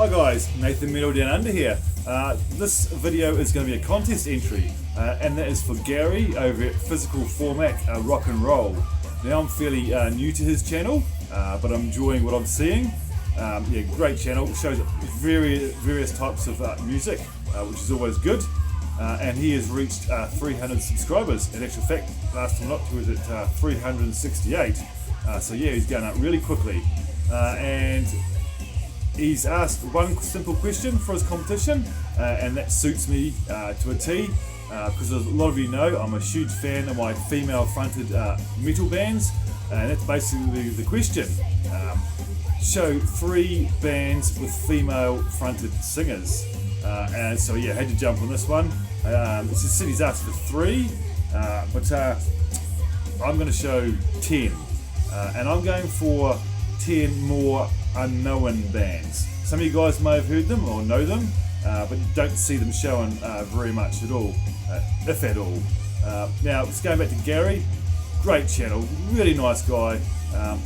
Hi guys, Nathan Metal Down Under here. This video is going to be a contest entry and that is for Gary over at Physical Format Rock and Roll. Now I'm fairly new to his channel, but I'm enjoying what I'm seeing. Yeah, great channel, shows various types of music, which is always good. And he has reached 300 subscribers. In actual fact, last time I looked he was at 368. So yeah, he's going up really quickly. And he's asked one simple question for his competition, and that suits me to a T, because as a lot of you know, I'm a huge fan of my female-fronted metal bands, and that's basically the question. Show 3 bands with female-fronted singers, and so yeah, I had to jump on this one. It's just said he's asked for 3, but I'm going to show 10, and I'm going for 10 more unknown bands. Some of you guys may have heard them or know them, but don't see them showing very much at all, if at all. Now, just going back to Gary, great channel, really nice guy.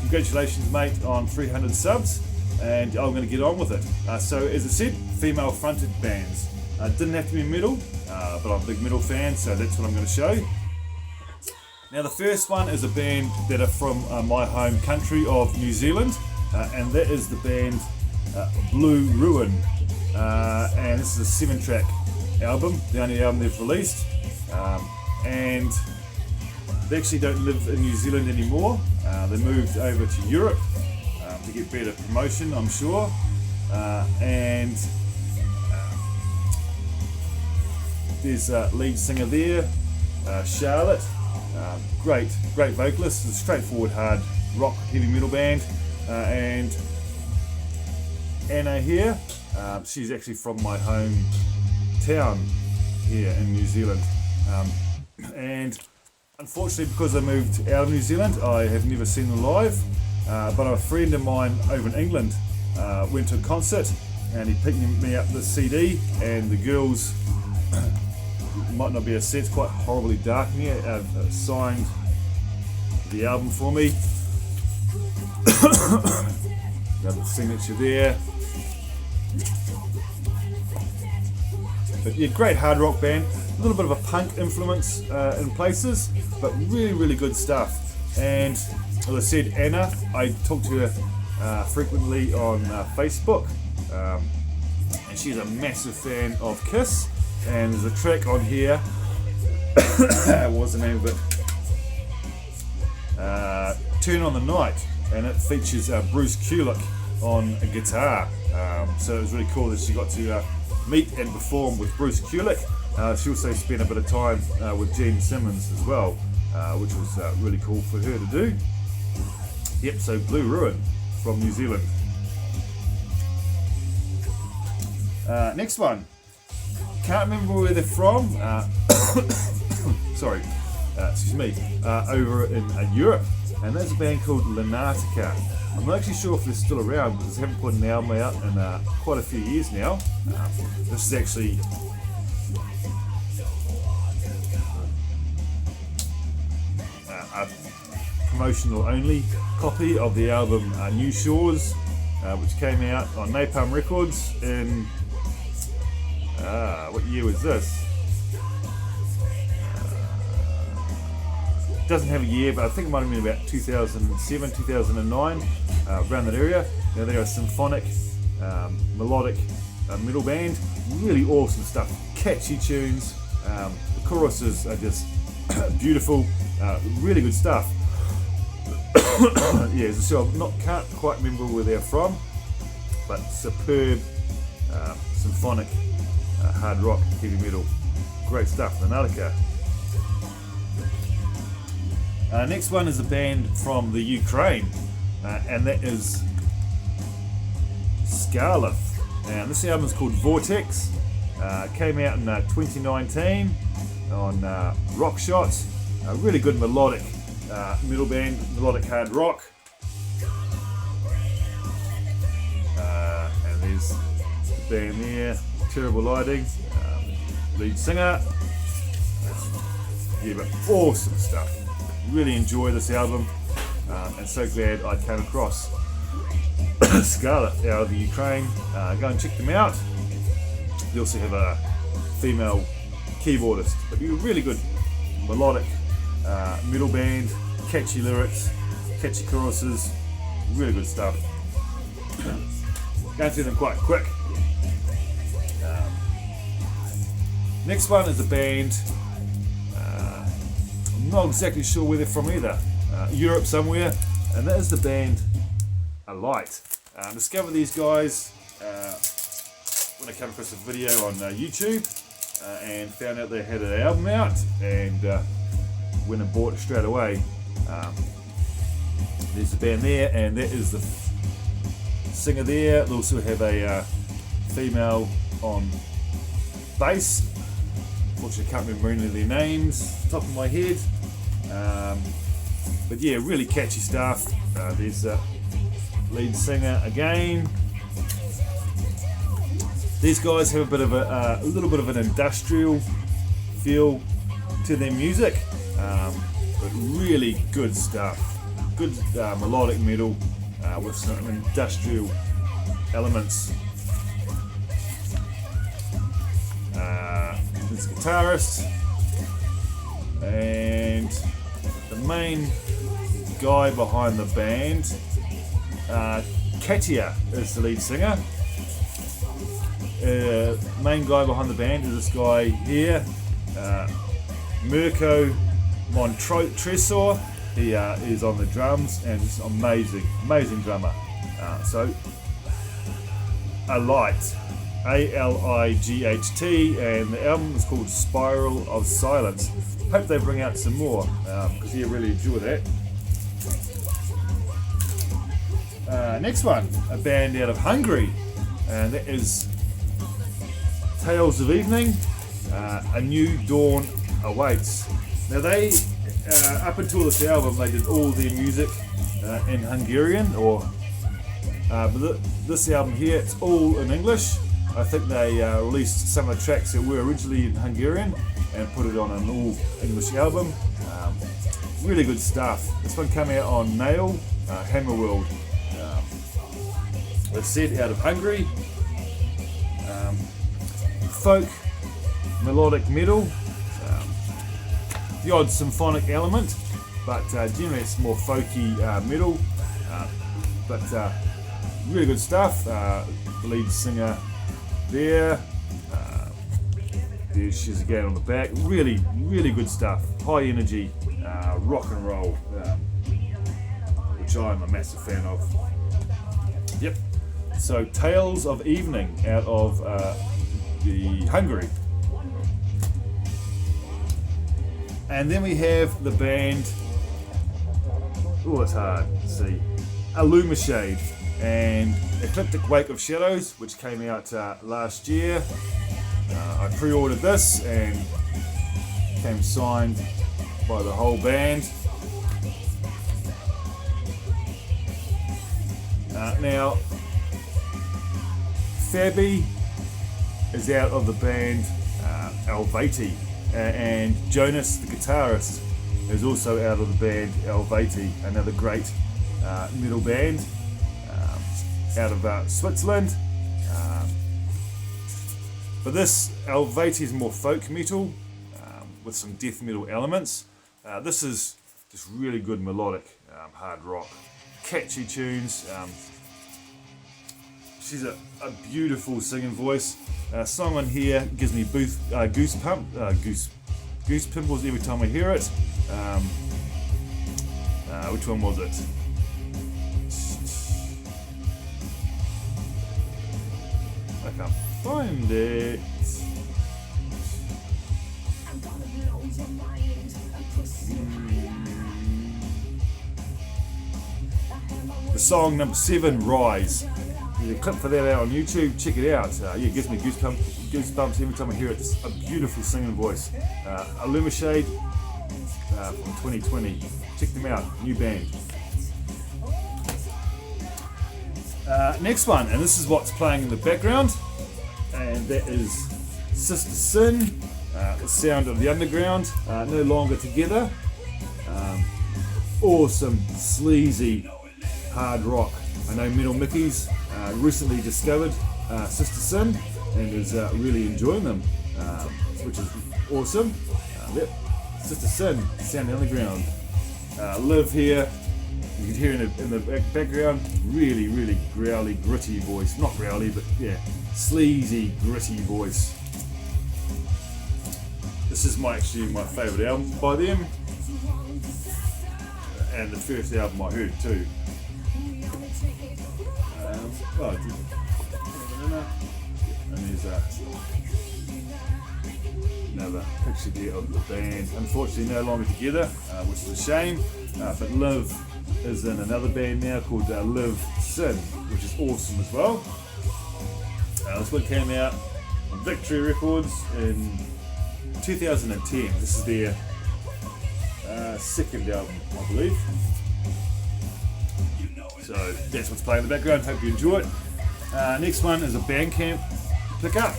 Congratulations, mate, on 300 subs, and I'm going to get on with it. So, as I said, female fronted bands. Didn't have to be metal, but I'm a big metal fan, so that's what I'm going to show. Now, the first one is a band that are from my home country of New Zealand. And that is the band Blue Ruin, and this is a 7-track album, the only album they've released, and they actually don't live in New Zealand anymore. They moved over to Europe to get better promotion, I'm sure, and there's a lead singer there, Scarlet, great vocalist. It's a straightforward hard rock heavy metal band. And Anna here, she's actually from my home town here in New Zealand, and unfortunately, because I moved out of New Zealand, I have never seen them live, but a friend of mine over in England went to a concert and he picked me up the CD, and the girls, might not be a set, it's quite horribly dark in here, signed the album for me. Another signature there. But yeah, great hard rock band. A little bit of a punk influence in places, but really good stuff. And as I said, Anna, I talk to her frequently on Facebook, and she's a massive fan of Kiss. And there's a track on here. What was the name of it? Turn on the Night. And it features Bruce Kulick on a guitar, so it was really cool that she got to meet and perform with Bruce Kulick. She also spent a bit of time with Gene Simmons as well, which was really cool for her to do. Yep, so Blue Ruin from New Zealand. Next one, can't remember where they're from. Sorry, excuse me. Over in Europe. And there's a band called Lenatica. I'm not actually sure if they're still around because they haven't put an album out in quite a few years now. This is actually a promotional only copy of the album New Shores, which came out on Napalm Records in, what year was this? Doesn't have a year, but I think it might have been about 2007, 2009, around that area. Now they're a symphonic, melodic metal band. Really awesome stuff, catchy tunes. The choruses are just beautiful, really good stuff. Yeah, so I can't quite remember where they're from, but superb symphonic hard rock, heavy metal, great stuff. Lenatica. Next one is a band from the Ukraine, and that is Scarlet. And this album is called Vortex. Came out in 2019 on Rock Shot. Really good melodic metal band, melodic hard rock. And there's the band there, terrible lighting. Lead singer. Yeah, but awesome stuff. Really enjoy this album, and so glad I came across. Scarlet out of the Ukraine. Go and check them out. They also have a female keyboardist, but you're really good melodic metal band, catchy lyrics, catchy choruses, really good stuff. Going through them quite quick. Next one is a band, I'm not exactly sure where they're from either, Europe somewhere, and that is the band Alight. Discovered these guys when I came across a video on YouTube and found out they had an album out, and went and bought it straight away. There's the band there, and that is the singer there. They also have a female on bass. Unfortunately, I can't remember any of their names top of my head. But yeah, really catchy stuff. There's the lead singer again. These guys have a bit of a little bit of an industrial feel to their music, but really good stuff. Good melodic metal with some industrial elements. This guitarist, and the main guy behind the band, Katia is the lead singer. Main guy behind the band is this guy here, Mirko Montresor. He is on the drums, and he's an amazing drummer. So Alight, A-L-I-G-H-T, and the album is called Spiral of Silence. Hope they bring out some more, because I really enjoy that. Next one, a band out of Hungary, and that is Tales of Evening, A New Dawn Awaits. Now they, up until this album, they did all their music in Hungarian, but this album here, it's all in English. I think they released some of the tracks that were originally in Hungarian and put it on an all English album. Really good stuff. This one came out on Nail, Hammerworld. It's set out of Hungary. Folk, melodic metal, the odd symphonic element, but generally it's more folky metal, but really good stuff. The lead singer there she is again on the back. Really good stuff. High energy rock and roll, which I'm a massive fan of. Yep. So Tales of Evening out of the Hungary. And then we have the band, oh it's hard to see, Illumishade and Ecliptic Wake of Shadows, which came out last year. I pre-ordered this and came signed by the whole band. Now Fabi is out of the band Elvati, and Jonas, the guitarist, is also out of the band Elvati, another great metal band out of Switzerland. But this Elvati is more folk metal with some death metal elements. This is just really good melodic hard rock, catchy tunes. She's a beautiful singing voice. Song on here gives me goose pimples every time I hear it. Which one was it? I can't find it. The song number 7, Rise. There's a clip for that out on YouTube. Check it out. Yeah, it gives me goosebumps every time I hear it. It's a beautiful singing voice. Illumishade from 2020. Check them out. New band. Next one, and this is what's playing in the background, and that is Sister Sin, the sound of the underground, no longer together. Awesome, sleazy, hard rock I know Metal Mickey's recently discovered Sister Sin and is really enjoying them, which is awesome. Yep. Sister Sin, Sound Underground. Liv here, you can hear in the background, really growly, gritty voice. Not growly, but yeah, sleazy, gritty voice. This is actually my favourite album by them, and the first album I heard too. And there's another picture there of the band. Unfortunately, no longer together, which is a shame. But Liv is in another band now called Liv Sin, which is awesome as well. This one came out on Victory Records in 2010. This is their second album, I believe. So that's what's playing in the background. Hope you enjoy it. Next one is a Bandcamp pickup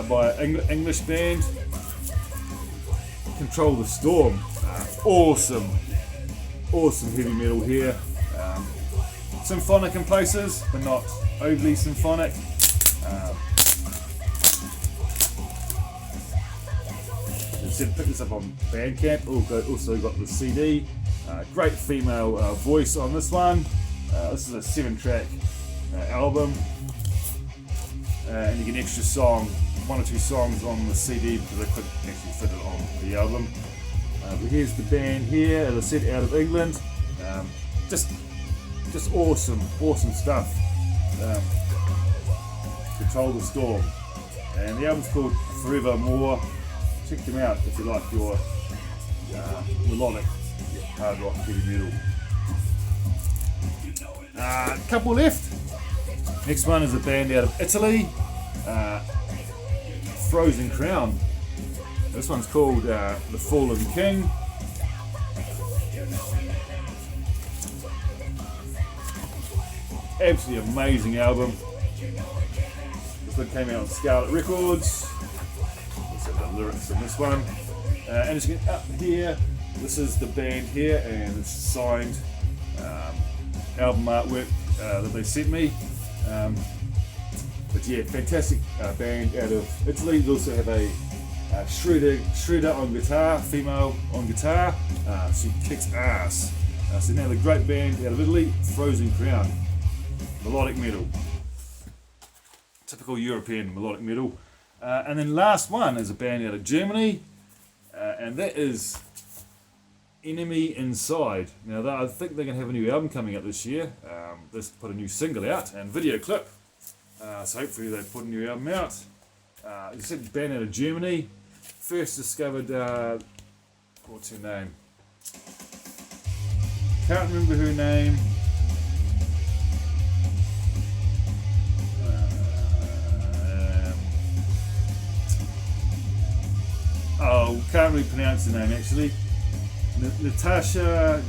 by an English band, Control the Storm. Awesome heavy metal here. Symphonic in places, but not overly symphonic. Pick this up on Bandcamp. Also got the CD. Great female voice on this one. This is a 7-track album, and you get an extra song, 1 or 2 songs on the CD because I couldn't actually fit it on the album. But here's the band here, as I said, out of England. Just awesome stuff. Control the Storm, and the album's called Forevermore. Check them out if you like your melodic hard rock heavy metal. Couple left. Next one is a band out of Italy, Frozen Crown. This one's called The Fallen King. Absolutely amazing album. This one came out on Scarlet Records. Let's have the lyrics on this one. And as you get up here, this is the band here, and it's signed album artwork that they sent me. But yeah, fantastic band out of Italy. They also have a shredder on guitar, female on guitar. She kicks ass. So now the great band out of Italy, Frozen Crown. Melodic metal. Typical European melodic metal. And then last one is a band out of Germany, and that is Enemy Inside. Now I think they're going to have a new album coming out this year. They put a new single out and video clip. So hopefully they put a new album out. As I said, band out of Germany. First discovered, what's her name? Can't remember her name. Can't really pronounce the name actually. Natasha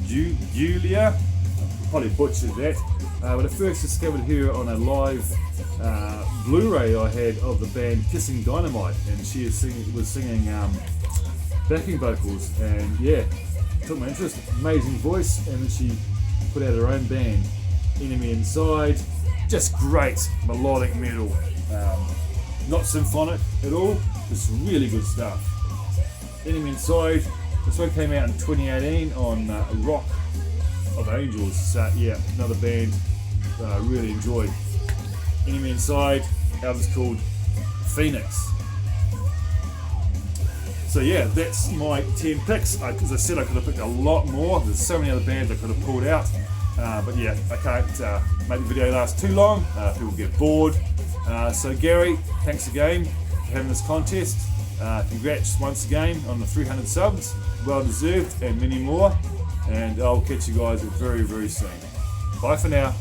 Julia. Probably butchered that. But I first discovered her on a live Blu-ray I had of the band Kissing Dynamite, and she was singing backing vocals, and yeah, took my interest. Amazing voice, and then she put out her own band, Enemy Inside. Just great melodic metal, not symphonic at all. Just really good stuff. Enemy Inside. This one came out in 2018 on Rock of Angels. So yeah, another band that I really enjoyed. Enemy Inside. Album's called Phoenix. So yeah, that's my 10 picks. As I said, I could have picked a lot more. There's so many other bands I could have pulled out. But yeah, I can't make the video last too long. People get bored. So Gary, thanks again for having this contest. Congrats once again on the 300 subs. Well deserved, and many more. And I'll catch you guys very, very soon. Bye for now.